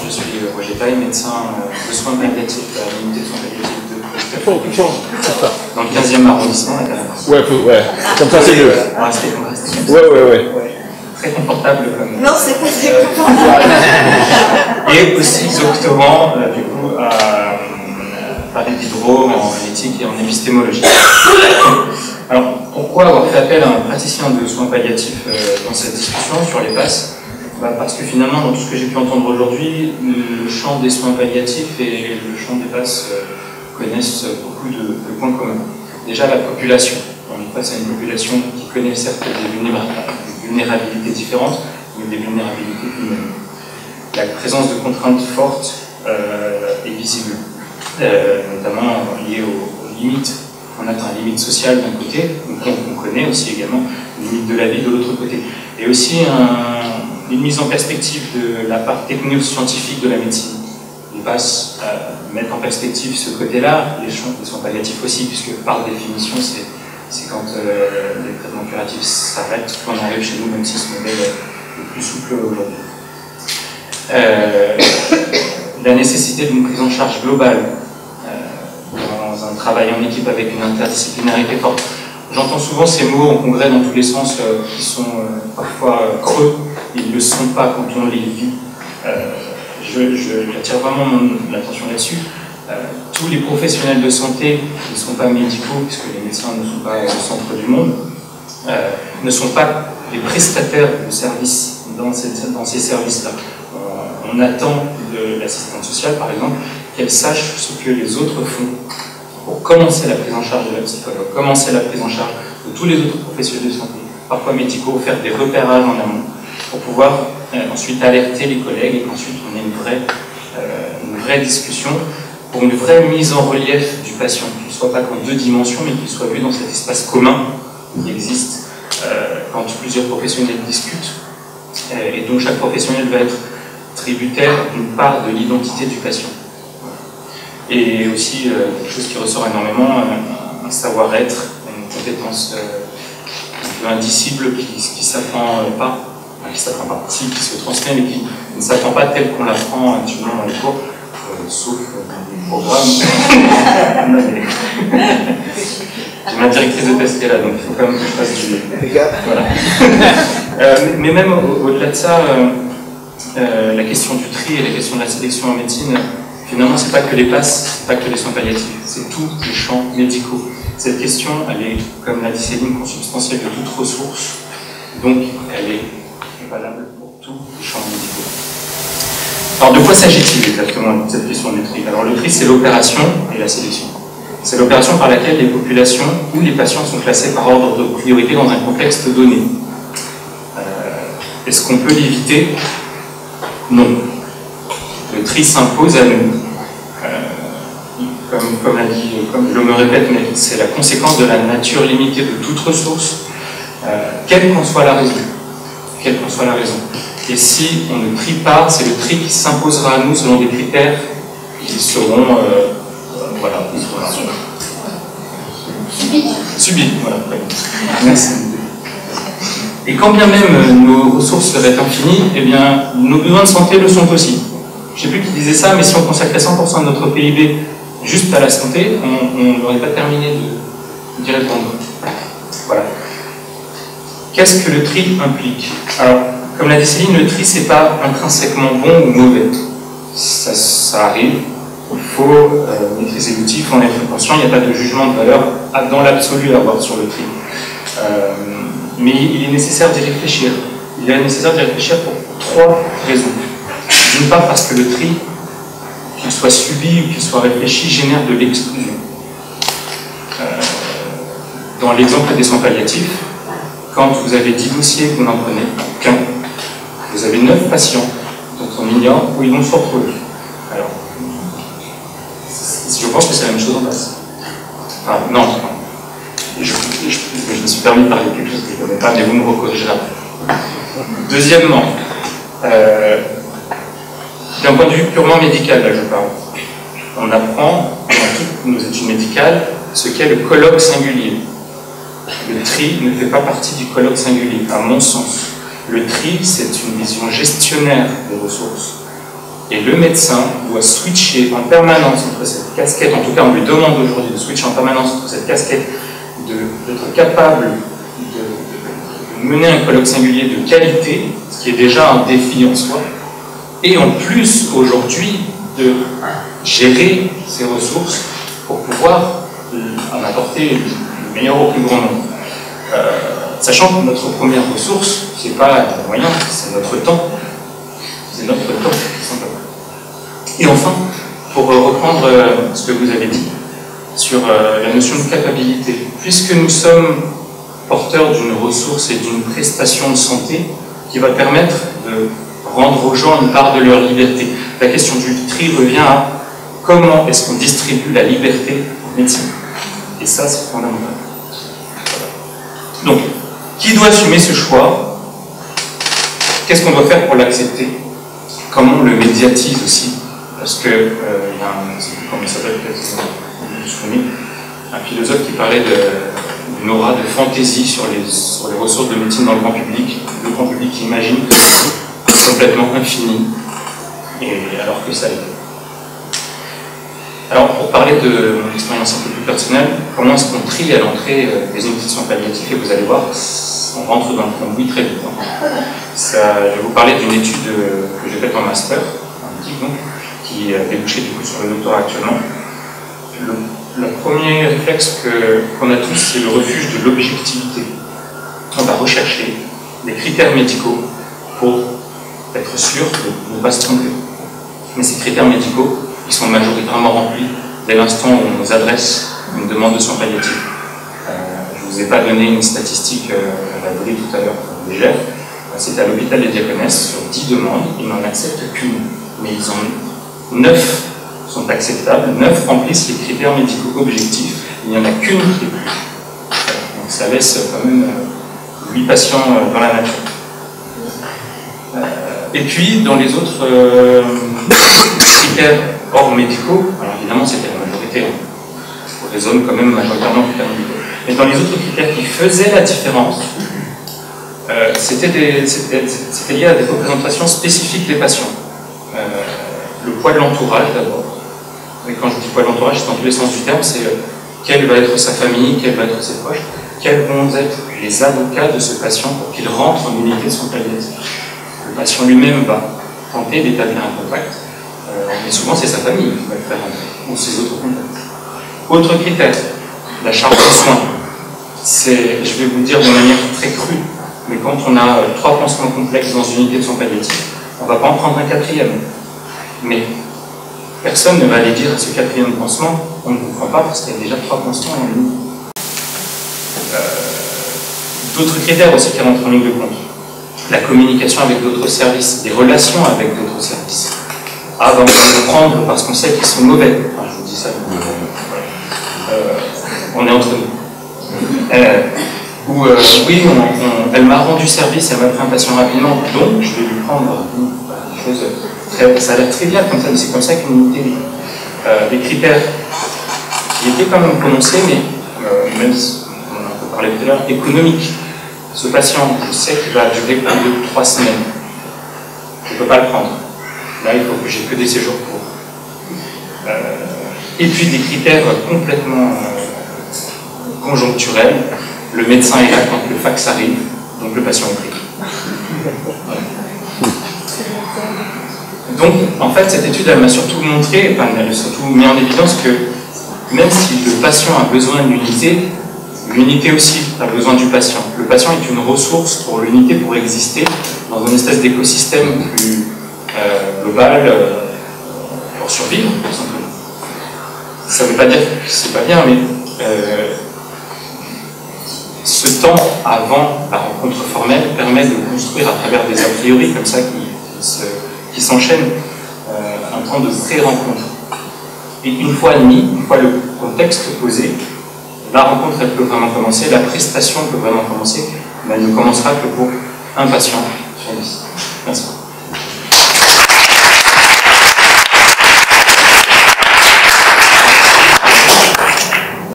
je suis Roger Taille, médecin de soins palliatifs à l'unité de soins palliatifs de dans le 15e arrondissement. Ouais, comme ça c'est mieux. Ouais. Très confortable comme. Non, c'est pas très confortable. Et aussi doctorant, du coup, à Paris Diderot en éthique et en épistémologie. Alors, pourquoi avoir fait appel à un praticien de soins palliatifs dans cette discussion sur les passes? Parce que finalement, dans tout ce que j'ai pu entendre aujourd'hui, le champ des soins palliatifs et le champ des passes connaissent beaucoup de points communs. Déjà, la population. On est face à une population qui connaît certes des vulnérabilités différentes, mais des vulnérabilités humaines. La présence de contraintes fortes est visible, notamment liées aux limites. On atteint une limite sociale d'un côté, on connaît aussi également une limite de la vie de l'autre côté. Et aussi une mise en perspective de la part techno-scientifique de la médecine. Les passes mettent en perspective ce côté-là, les soins palliatifs aussi, puisque par définition, c'est quand les traitements curatifs s'arrêtent qu'on arrive chez nous, même si ce modèle est plus souple aujourd'hui. La nécessité d'une prise en charge globale dans un travail en équipe avec une interdisciplinarité forte. J'entends souvent ces mots en congrès dans tous les sens qui sont parfois creux, ils ne le sont pas quand on les vit. J'attire vraiment l'attention là-dessus. Tous les professionnels de santé qui ne sont pas médicaux, puisque les médecins ne sont pas au centre du monde, ne sont pas des prestataires de services dans ces services-là. On attend de l'assistante sociale, par exemple, qu'elle sache ce que les autres font pour commencer la prise en charge de la psychologue, commencer la prise en charge de tous les autres professionnels de santé, parfois médicaux, faire des repérages en amont, pour pouvoir ensuite alerter les collègues et qu'ensuite on ait une vraie discussion pour une vraie mise en relief du patient, qu'il ne soit pas qu'en 2 dimensions, mais qu'il soit vu dans cet espace commun qui existe quand plusieurs professionnels discutent, et dont chaque professionnel va être tributaire d'une part de l'identité du patient. Et aussi, quelque chose qui ressort énormément, un savoir-être, une compétence un peu indicible qui ne s'apprend pas, qui se transmet, mais qui ne s'apprend pas tel qu'on l'apprend actuellement dans les cours, sauf dans les programmes. J'ai ma directrice de thèse qui est là, donc il faut quand même que je fasse du... Voilà. Mais même au-delà de ça, la question du tri et la question de la sélection en médecine, finalement, c'est pas que les passes, c'est pas que les soins palliatifs, c'est tous les champs médicaux. Cette question, elle est, comme l'a dit Céline, consubstantielle de toute ressource, donc elle est valable pour tous les champs médicaux. Alors, de quoi s'agit-il exactement cette question du tri? Alors, le tri, c'est l'opération et la sélection. C'est l'opération par laquelle les populations ou les patients sont classés par ordre de priorité dans un contexte donné. Est-ce qu'on peut l'éviter? Non. Le tri s'impose à nous. Comme je me répète, mais c'est la conséquence de la nature limitée de toute ressource, quelle qu'en soit la raison. Quelle qu'en soit la raison. Et si on ne trie pas, c'est le tri qui s'imposera à nous selon des critères qui seront subis. Voilà. Merci. Et quand bien même nos ressources seraient infinies, eh bien, nos besoins de santé le sont aussi. Je ne sais plus qui disait ça, mais si on consacrait 100% de notre PIB juste à la santé, on n'aurait pas terminé d'y répondre. Voilà. Qu'est-ce que le tri implique? Alors, comme l'a dit Céline, le tri, c'est pas intrinsèquement bon ou mauvais. Ça arrive. Il faut maîtriser l'outil, il faut en être conscient. Il n'y a pas de jugement de valeur dans l'absolu à avoir sur le tri. Mais il est nécessaire d'y réfléchir. Il est nécessaire d'y réfléchir pour 3 raisons. D'une part, parce que le tri, qu'il soit subi ou qu'il soit réfléchi, génère de l'exclusion. Dans l'exemple des soins palliatifs, quand vous avez 10 dossiers, vous n'en prenez qu'un. Vous avez 9 patients dont on ignore où ils vont se retrouver. Alors, je pense que c'est la même chose en face. Enfin, non. Je me suis permis de parler de quelque chose que je ne connais pas, mais vous me recorrigerez après. Deuxièmement, d'un point de vue purement médical, là je parle, on apprend dans toutes nos études médicales ce qu'est le colloque singulier. Le tri ne fait pas partie du colloque singulier, à mon sens. Le tri, c'est une vision gestionnaire des ressources. Et le médecin doit switcher en permanence entre cette casquette, en tout cas on lui demande aujourd'hui de switcher en permanence entre cette casquette, d'être capable de mener un colloque singulier de qualité, ce qui est déjà un défi en soi, et en plus aujourd'hui de gérer ses ressources pour pouvoir en apporter le meilleur au plus grand nombre. Sachant que notre première ressource, c'est pas les moyens, c'est notre temps. C'est notre temps, simplement. Et enfin, pour reprendre ce que vous avez dit sur la notion de capacité, puisque nous sommes porteurs d'une ressource et d'une prestation de santé qui va permettre de rendre aux gens une part de leur liberté. La question du tri revient à comment est-ce qu'on distribue la liberté en médecine. Et ça, c'est fondamental. Donc, qui doit assumer ce choix? Qu'est-ce qu'on doit faire pour l'accepter? Comment on le médiatise aussi? Parce que, il y a comment il s'appelle, un philosophe qui parlait d'une aura de fantaisie sur les ressources de médecine dans le grand public qui imagine que c'est complètement infini, et alors que ça l'est. Alors, pour parler de mon expérience un peu plus personnelle, comment est-ce qu'on trie à l'entrée des unités de soins palliatifs? Et vous allez voir, on rentre dans le cambouis très vite. Je vais vous parler d'une étude que j'ai faite en master, qui a débouché du coup sur le doctorat actuellement. Le premier réflexe qu'on a tous, c'est le refuge de l'objectivité. On va rechercher des critères médicaux pour être sûr de ne pas se tromper. Mais ces critères médicaux, ils sont majoritairement remplis dès l'instant où on nous adresse une demande de soins palliatifs. Je ne vous ai pas donné une statistique, à la volée tout à l'heure, légère. C'était à l'hôpital des Diaconesses, sur 10 demandes, ils n'en acceptent qu'une. Mais 9 sont acceptables, 9 remplissent les critères médicaux objectifs, il n'y en a qu'une qui est plus. Donc ça laisse quand même 8 patients dans la nature. Et puis, dans les autres critères hors médicaux, alors évidemment c'était la majorité, on raisonne quand même majoritairement critères médicaux, mais dans les autres critères qui faisaient la différence, c'était lié à des représentations spécifiques des patients. Le poids de l'entourage d'abord. Et quand je dis poids de l'entourage, c'est dans tous les sens du terme, c'est quelle va être sa famille, quels vont être ses proches, quels vont être les avocats de ce patient pour qu'il rentre en unité de soins palliatifs. Le patient lui-même va tenter d'établir un contact, mais souvent c'est sa famille qui va le faire rentrer, ou ses autres contacts. Autre critère, la charge de soins. Je vais vous le dire de manière très crue, mais quand on a 3 pansements complexes dans une unité de soins palliatifs, on ne va pas en prendre un 4e. Mais personne ne va aller dire à ce 4e pansement, on ne comprend pas parce qu'il y a déjà 3 pansements en ligne. D'autres critères aussi qui rentrent en ligne de compte. La communication avec d'autres services, des relations avec d'autres services. Avant de les prendre parce qu'on sait qu'ils sont mauvais. Enfin, je vous dis ça. On est entre nous. Oui, elle m'a rendu service, elle m'a pris un patient rapidement, donc je vais lui prendre des choses. Ça a l'air trivial comme ça, mais c'est comme ça qu'une unité vit. Des critères qui étaient quand même prononcés, mais même si on en a un peu parlé tout à l'heure, économiques. Ce patient, je sais qu'il va durer plus de 3 semaines. Je ne peux pas le prendre. Là, il faut que j'ai que des séjours courts. Et puis des critères complètement conjoncturels. Le médecin est là quand le fax arrive, donc le patient est pris. Donc, en fait, cette étude, elle m'a surtout montré, enfin, elle a surtout mis en évidence que même si le patient a besoin d'une unité, l'unité aussi a besoin du patient. Le patient est une ressource pour l'unité pour exister dans une espèce d'écosystème plus global pour survivre, tout simplement. Ça ne veut pas dire que c'est pas bien, mais ce temps avant la rencontre formelle permet de construire à travers des a priori comme ça qui s'enchaînent un temps de pré-rencontre. Et une fois admis, une fois le contexte posé, la rencontre elle peut vraiment commencer, la prestation peut vraiment commencer, mais elle ne commencera que pour un patient sur 10. Merci.